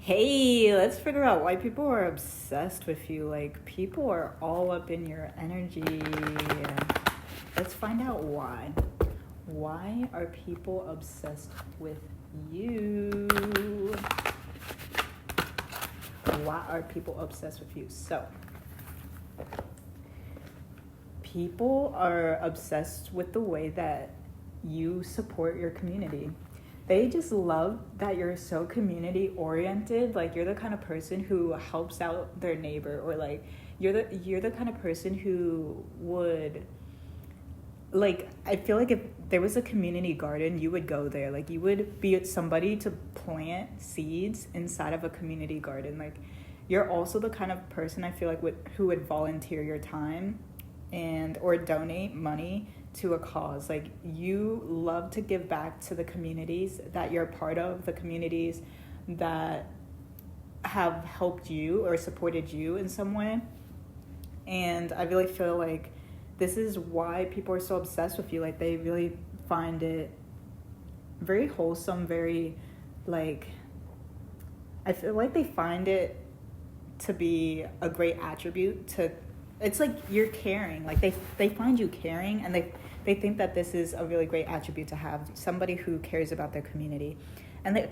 Hey, let's figure out why people are obsessed with you. Like, people are all up in your energy. Let's find out why. Why are people obsessed with you? Why are people obsessed with you? So, people are obsessed with the way that you support your community. They just love that you're so community oriented. Like, you're the kind of person who helps out their neighbor, or like you're the kind of person who would, like, I feel like if there was a community garden, you would go there. Like, you would be somebody to plant seeds inside of a community garden. Like, you're also the kind of person, I feel like, who would volunteer your time and or donate money to a cause. Like, you love to give back to the communities that you're part of, the communities that have helped you or supported you in some way. And I really feel like this is why people are so obsessed with you. Like, they really find it very wholesome, very, like, I feel like they find it to be a great attribute to, it's like you're caring. Like, they find you caring, and they think that this is a really great attribute to have, somebody who cares about their community. And they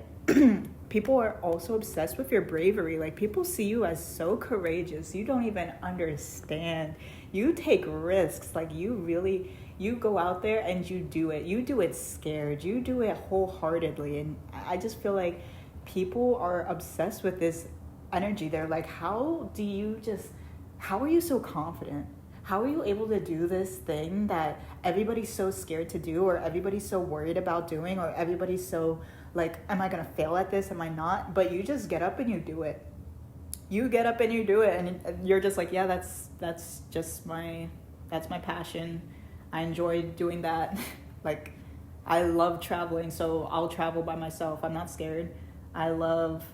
people are also obsessed with your bravery. Like, people see you as so courageous. You don't even understand. You take risks. Like, you go out there and you do it. You do it scared. You do it wholeheartedly. And I just feel like people are obsessed with this energy. They're like, how are you so confident? How are you able to do this thing that everybody's so scared to do, or everybody's so worried about doing, or everybody's so like, am I gonna fail at this? Am I not? But you just get up and you do it. You get up and you do it, and you're just like, yeah, that's just that's my passion. I enjoy doing that. Like, I love traveling, so I'll travel by myself. I'm not scared. I love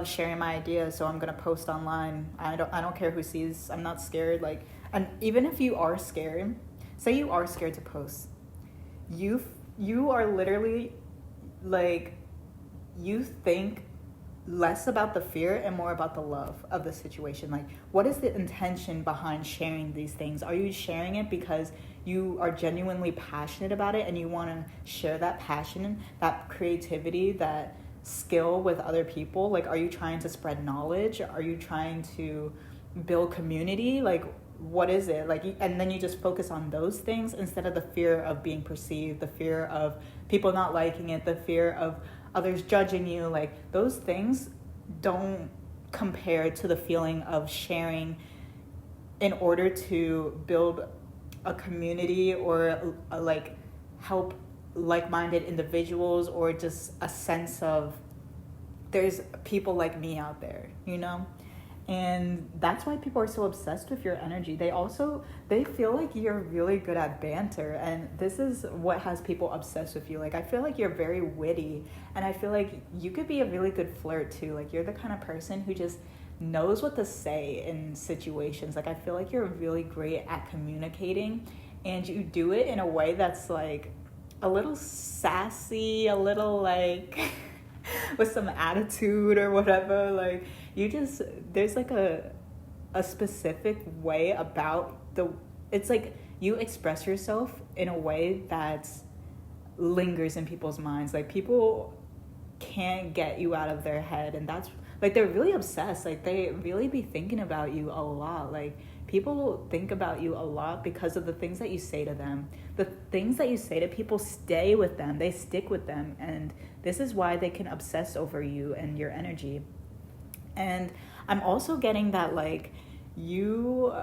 sharing my ideas, so I'm gonna post online. I don't care who sees. I'm not scared. Like, and even if you are scared, say you are scared to post, you are literally, like, you think less about the fear and more about the love of the situation. Like, what is the intention behind sharing these things? Are you sharing it because you are genuinely passionate about it and you want to share that passion, that creativity, that skill with other people? Like, are you trying to spread knowledge? Are you trying to build community? Like, what is it? Like, and then you just focus on those things instead of the fear of being perceived, the fear of people not liking it, the fear of others judging you. Like, those things don't compare to the feeling of sharing in order to build a community, or like help like-minded individuals, or just a sense of there's people like me out there, you know? And that's why people are so obsessed with your energy. They feel like you're really good at banter, and this is what has people obsessed with you. Like, I feel like you're very witty, and I feel like you could be a really good flirt too. Like, you're the kind of person who just knows what to say in situations. Like, I feel like you're really great at communicating, and you do it in a way that's like a little sassy, a little like with some attitude or whatever. Like, there's like a specific way about it's like you express yourself in a way that lingers in people's minds. Like, people can't get you out of their head, and that's like, they're really obsessed. Like, they really be thinking about you a lot. Like, people think about you a lot because of the things that you say to them. The things that you say to people stay with them, they stick with them, and this is why they can obsess over you and your energy. And I'm also getting that, like, people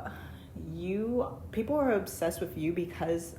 are obsessed with you because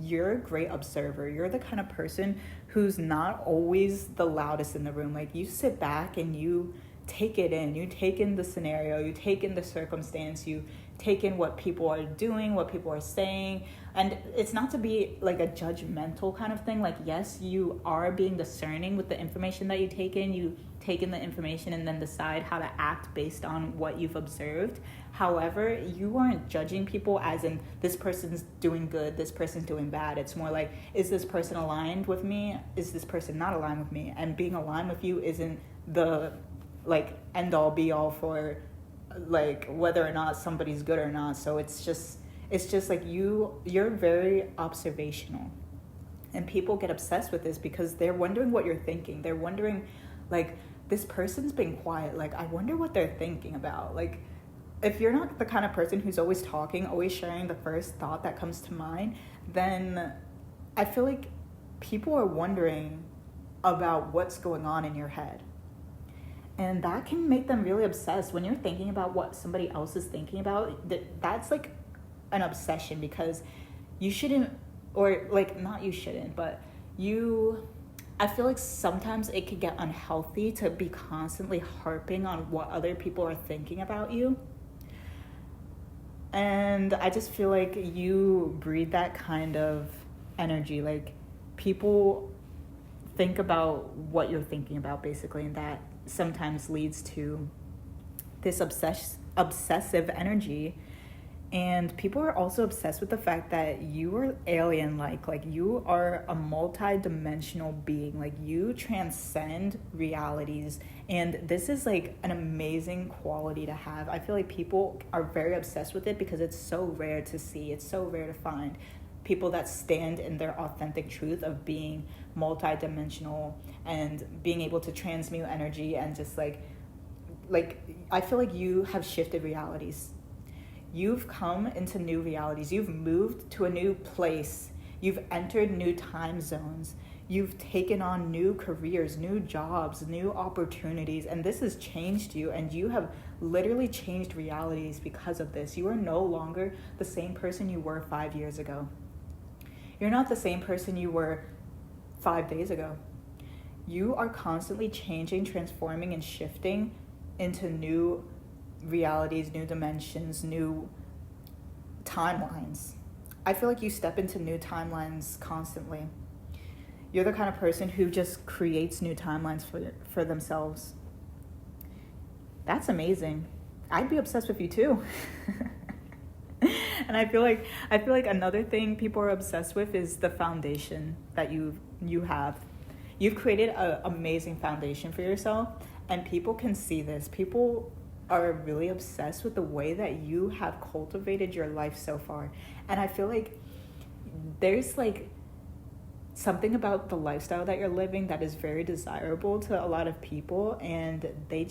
you're a great observer. You're the kind of person who's not always the loudest in the room. Like, you sit back and you take it in. You take in the scenario, you take in the circumstance, you take in what people are doing, what people are saying, And it's not to be like a judgmental kind of thing. Like, yes, you are being discerning with the information that you take in. You take in the information and then decide how to act based on what you've observed. However, you aren't judging people as in this person's doing good, this person's doing bad. It's more like, is this person aligned with me? Is this person not aligned with me? And being aligned with you isn't the like end all be all for like whether or not somebody's good or not. So it's just like you're very observational, and people get obsessed with this because they're wondering what you're thinking. They're wondering, like, this person's been quiet, like, I wonder what they're thinking about. Like, if you're not the kind of person who's always talking, always sharing the first thought that comes to mind, then I feel like people are wondering about what's going on in your head. And that can make them really obsessed. When you're thinking about what somebody else is thinking about, that's like an obsession, because you shouldn't, or like not you shouldn't, but I feel like sometimes it could get unhealthy to be constantly harping on what other people are thinking about you. And I just feel like you breed that kind of energy. Like, people think about what you're thinking about, basically, and that sometimes leads to this obsessive energy. And people are also obsessed with the fact that you are alien-like. Like, you are a multi-dimensional being. Like, you transcend realities. And this is, like, an amazing quality to have. I feel like people are very obsessed with it because it's so rare to see. It's so rare to find people that stand in their authentic truth of being multi-dimensional and being able to transmute energy and just, like I feel like you have shifted realities. You've come into new realities. You've moved to a new place. You've entered new time zones. You've taken on new careers, new jobs, new opportunities, and this has changed you, and you have literally changed realities because of this. You are no longer the same person you were 5 years ago. You're not the same person you were 5 days ago. You are constantly changing, transforming, and shifting into new realities, new dimensions, new timelines. I feel like you step into new timelines constantly. You're the kind of person who just creates new timelines for themselves. That's amazing. I'd be obsessed with you too. And I feel like another thing people are obsessed with is the foundation that you have. You've created an amazing foundation for yourself, and people can see this. People are really obsessed with the way that you have cultivated your life so far. And I feel like there's like something about the lifestyle that you're living that is very desirable to a lot of people, and they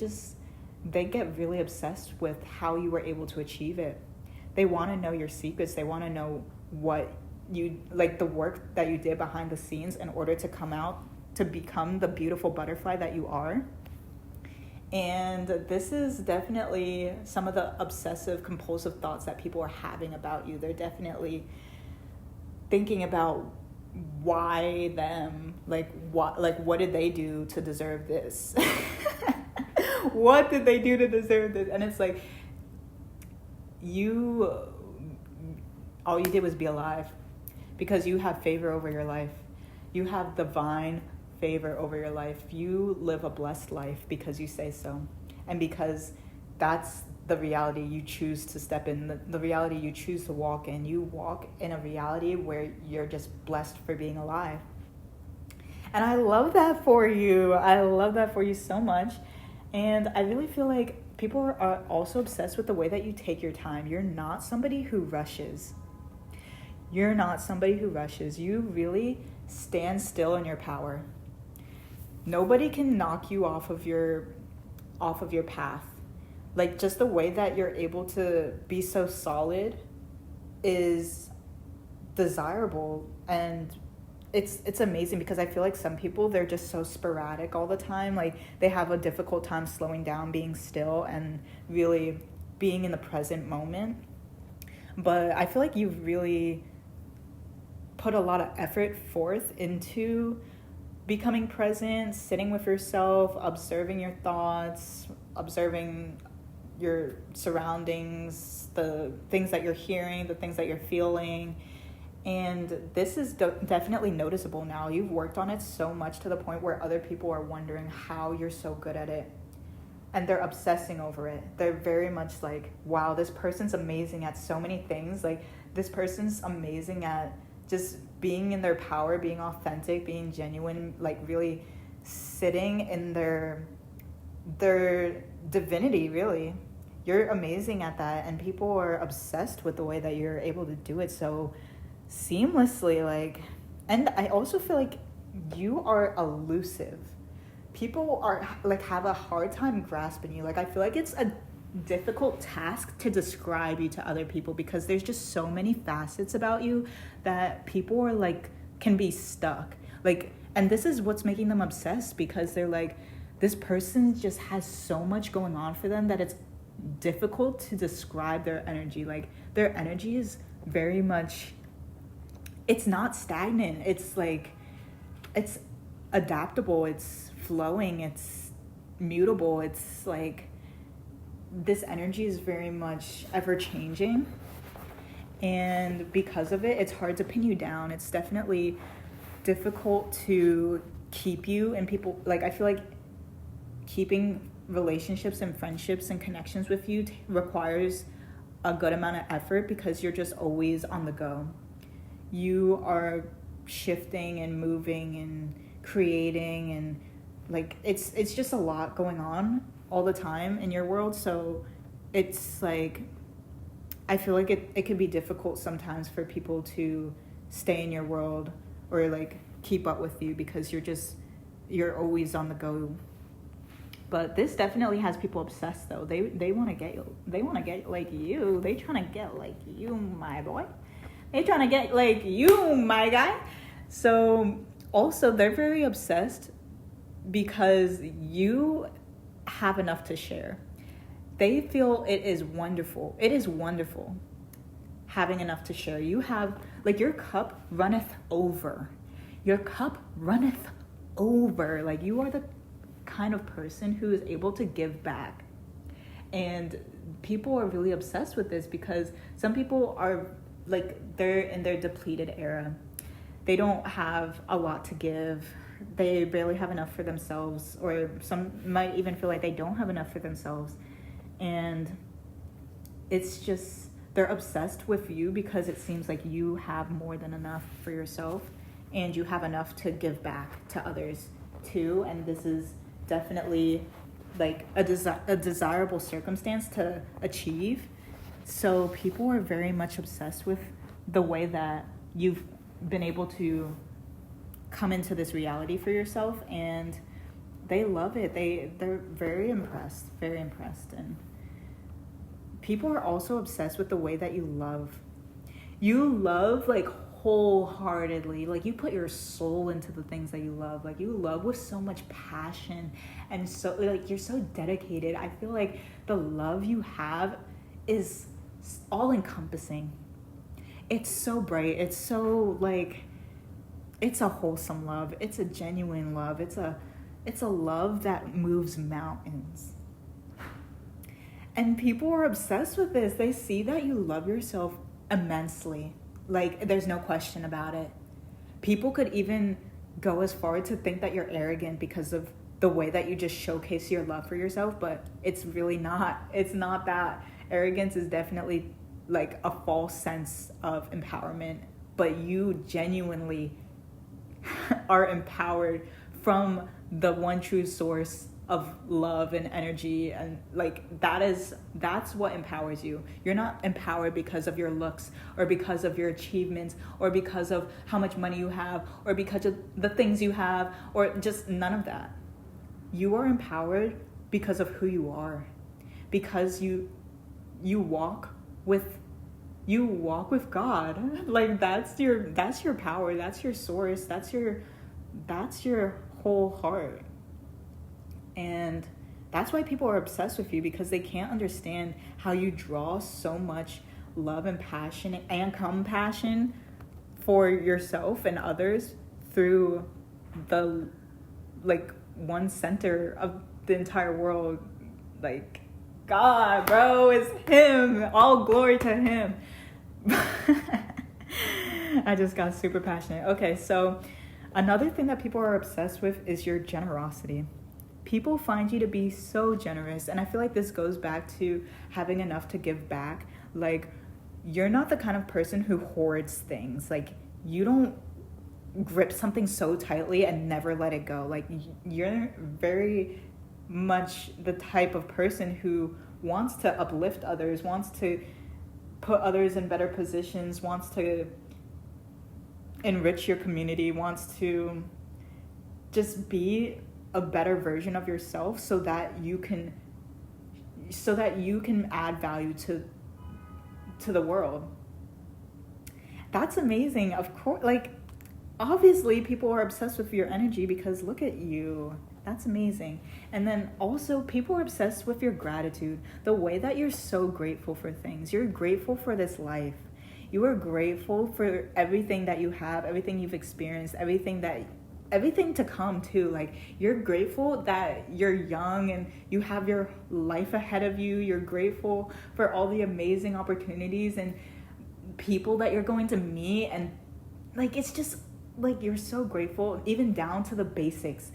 get really obsessed with how you were able to achieve it. They want to know your secrets. They want to know what you, like, the work that you did behind the scenes in order to come out to become the beautiful butterfly that you are. And this is definitely some of the obsessive compulsive thoughts that people are having about you. They're definitely thinking about why them, what did they do to deserve this? What did they do to deserve this? And it's like, all you did was be alive, because you have favor over your life. You have divine favor over your life. You live a blessed life because you say so, and because that's the reality you choose to step in, the reality you choose to walk in. You walk in a reality where you're just blessed for being alive. And I love that for you. I love that for you so much. And I really feel like people are also obsessed with the way that you take your time. You're not somebody who rushes. You really stand still in your power. Nobody can knock you off of your path. Like, just the way that you're able to be so solid is desirable, and it's amazing, because I feel like some people, they're just so sporadic all the time. Like, they have a difficult time slowing down, being still, and really being in the present moment. But I feel like you've really put a lot of effort forth into becoming present, sitting with yourself, observing your thoughts, observing your surroundings, the things that you're hearing, the things that you're feeling. And this is definitely noticeable now. You've worked on it so much to the point where other people are wondering how you're so good at it. And they're obsessing over it. They're very much like, wow, this person's amazing at so many things. Like, this person's amazing at just being in their power, being authentic, being genuine, like really sitting in their divinity, really. You're amazing at that, and people are obsessed with the way that you're able to do it so seamlessly. Like, and I also feel like you are elusive. People are like have a hard time grasping you. Like, I feel like it's a difficult task to describe you to other people because there's just so many facets about you that people are like can be stuck. Like, and this is what's making them obsessed, because they're like, this person just has so much going on for them that it's difficult to describe their energy. Like, their energy is very much, it's not stagnant. It's like, it's adaptable, it's flowing, it's mutable. It's like, this energy is very much ever changing. And because of it, it's hard to pin you down. It's definitely difficult to keep you, and people, like, I feel like keeping relationships and friendships and connections with you requires a good amount of effort because you're just always on the go. You are shifting and moving and creating, and like it's just a lot going on all the time in your world. So it's like, I feel like it could be difficult sometimes for people to stay in your world or like keep up with you because you're always on the go. But this definitely has people obsessed though. They want to get like you. They trying to get like you, my boy. They trying to get like you, my guy. So also they're very obsessed because you have enough to share. They feel it is wonderful. It is wonderful having enough to share. You have, like, your cup runneth over. Your cup runneth over. Like, you are the kind of person who is able to give back. And people are really obsessed with this because some people are, like, they're in their depleted era. They don't have a lot to give. They barely have enough for themselves, or some might even feel like they don't have enough for themselves. And it's just, they're obsessed with you because it seems like you have more than enough for yourself and you have enough to give back to others too. And this is definitely like a desirable circumstance to achieve. So people are very much obsessed with the way that you've been able to come into this reality for yourself, and they love it. They're very impressed. And people are also obsessed with the way that you love. You love like wholeheartedly. Like, you put your soul into the things that you love. Like, you love with so much passion, and so like you're so dedicated. I feel like the love you have is all encompassing. It's so bright. It's so like, it's a wholesome love. It's a genuine love. It's a love that moves mountains. And people are obsessed with this. They see that you love yourself immensely. Like, there's no question about it. People could even go as far to think that you're arrogant because of the way that you just showcase your love for yourself, but it's really not. It's not that. Arrogance is definitely like a false sense of empowerment, but you genuinely are empowered from the one true source of love and energy, and like that's what empowers you. You're not empowered because of your looks or because of your achievements or because of how much money you have or because of the things you have, or just none of that. You are empowered because of who you are, because you walk with God. Like, that's your power, that's your source, that's your whole heart. And that's why people are obsessed with you, because they can't understand how you draw so much love and passion and compassion for yourself and others through the like one center of the entire world. Like, God, bro, it's him. All glory to him. I just got super passionate. Okay, so another thing that people are obsessed with is your generosity. People find you to be so generous, and I feel like this goes back to having enough to give back. Like, you're not the kind of person who hoards things. Like, you don't grip something so tightly and never let it go. Like, you're very much the type of person who wants to uplift others, wants to put others in better positions, wants to enrich your community, wants to just be a better version of yourself so that you can add value to the world. That's amazing. Of course, like, obviously people are obsessed with your energy because look at you. That's amazing. And then also people are obsessed with your gratitude, the way that you're so grateful for things. You're grateful for this life. You are grateful for everything that you have, everything you've experienced, everything to come too. Like, you're grateful that you're young and you have your life ahead of you. You're grateful for all the amazing opportunities and people that you're going to meet, and like, it's just like, you're so grateful, even down to the basics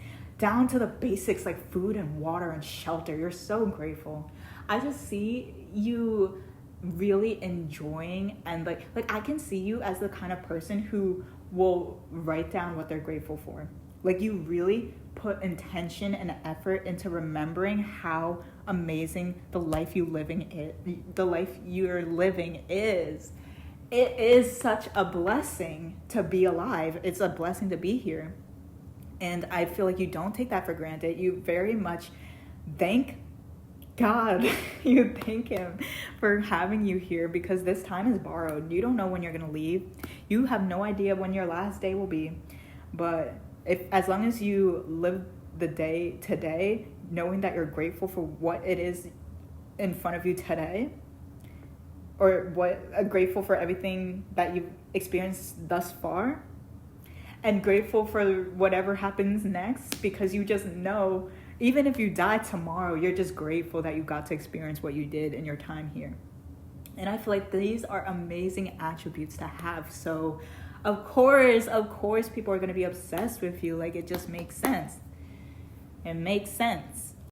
like food and water and shelter. You're so grateful. I just see you really enjoying, and like I can see you as the kind of person who will write down what they're grateful for. Like, you really put intention and effort into remembering how amazing the life you're living is. It is such a blessing to be alive. It's a blessing to be here. And I feel like you don't take that for granted. You very much thank God. You thank him for having you here, because this time is borrowed. You don't know when you're going to leave. You have no idea when your last day will be. But as long as you live the day today, knowing that you're grateful for what it is in front of you today, or grateful for everything that you've experienced thus far, and grateful for whatever happens next, because you just know, even if you die tomorrow, you're just grateful that you got to experience what you did in your time here. And I feel like these are amazing attributes to have. So of course people are going to be obsessed with you. Like, it just makes sense. It makes sense.